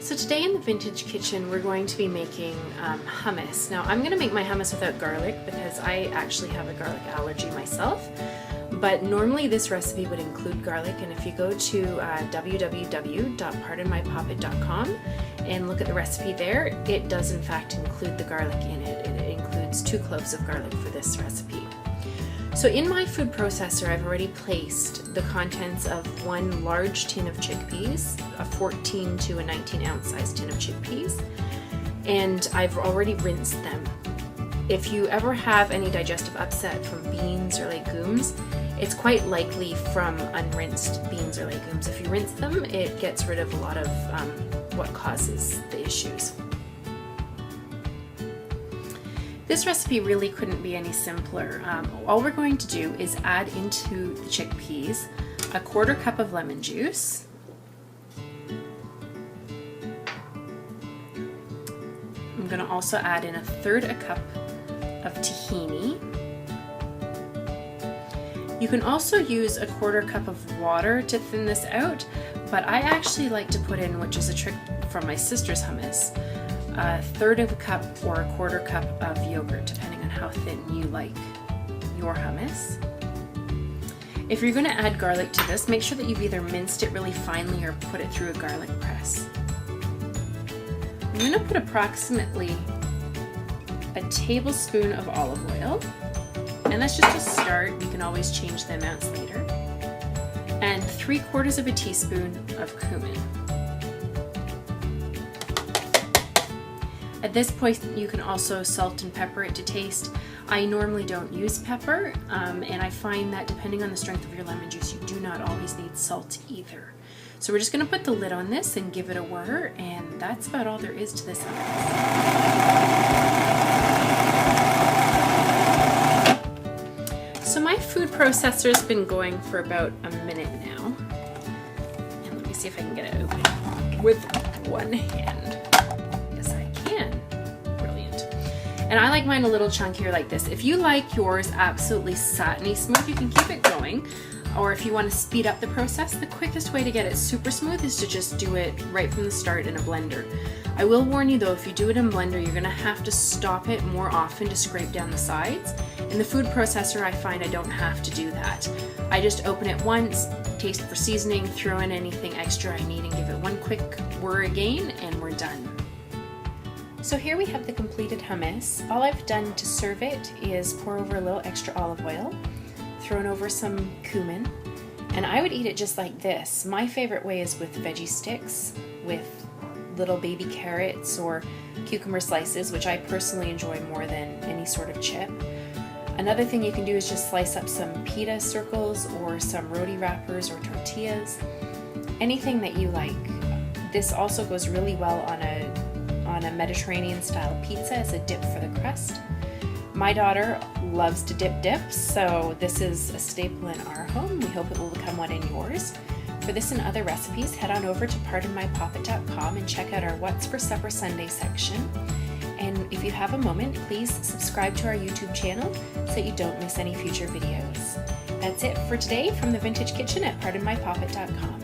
So today in the Vintage Kitchen we're going to be making hummus. Now I'm going to make my hummus without garlic because I actually have a garlic allergy myself, but normally this recipe would include garlic, and if you go to www.pardonmypoppet.com and look at the recipe there, it does in fact include the garlic in it. It includes 2 cloves of garlic for this recipe. So in my food processor, I've already placed the contents of 1 large tin of chickpeas, a 14 to a 19 ounce size tin of chickpeas, and I've already rinsed them. If you ever have any digestive upset from beans or legumes, it's quite likely from unrinsed beans or legumes. If you rinse them, it gets rid of a lot of what causes the issues. This recipe really couldn't be any simpler. All we're going to do is add into the chickpeas a 1/4 cup of lemon juice, I'm going to also add in 1/3 cup of tahini. You can also use a 1/4 cup of water to thin this out, but I actually like to put in, which is a trick from my sister's hummus, 1/3 cup or a 1/4 cup of yogurt, depending on how thin you like your hummus. If you're going to add garlic to this, make sure that you've either minced it really finely or put it through a garlic press. I'm going to put approximately a tablespoon of olive oil, and that's just a start. You can always change the amounts later, and 3/4 of a teaspoon of cumin. At this point, you can also salt and pepper it to taste. I normally don't use pepper, and I find that depending on the strength of your lemon juice, you do not always need salt either. So we're just going to put the lid on this and give it a whir, and that's about all there is to this hummus. So my food processor's been going for about a minute now, and let me see if I can get it open with one hand. And I like mine a little chunkier like this. If you like yours absolutely satiny smooth, you can keep it going. Or if you want to speed up the process, the quickest way to get it super smooth is to just do it right from the start in a blender. I will warn you though, if you do it in a blender, you're going to have to stop it more often to scrape down the sides. In the food processor, I find I don't have to do that. I just open it once, taste for seasoning, throw in anything extra I need, and give it one quick whir again, and we're done. So here we have the completed hummus. All I've done to serve it is pour over a little extra olive oil, thrown over some cumin, and I would eat it just like this. My favorite way is with veggie sticks, with little baby carrots or cucumber slices, which I personally enjoy more than any sort of chip. Another thing you can do is just slice up some pita circles or some roti wrappers or tortillas, anything that you like. This also goes really well on a Mediterranean style pizza as a dip for the crust. My daughter loves to dip dips, so this is a staple in our home. We hope it will become one in yours. For this and other recipes, head on over to pardonmypoppet.com and check out our What's for Supper Sunday section. And if you have a moment, please subscribe to our YouTube channel so that you don't miss any future videos. That's it for today from the Vintage Kitchen at pardonmypoppet.com.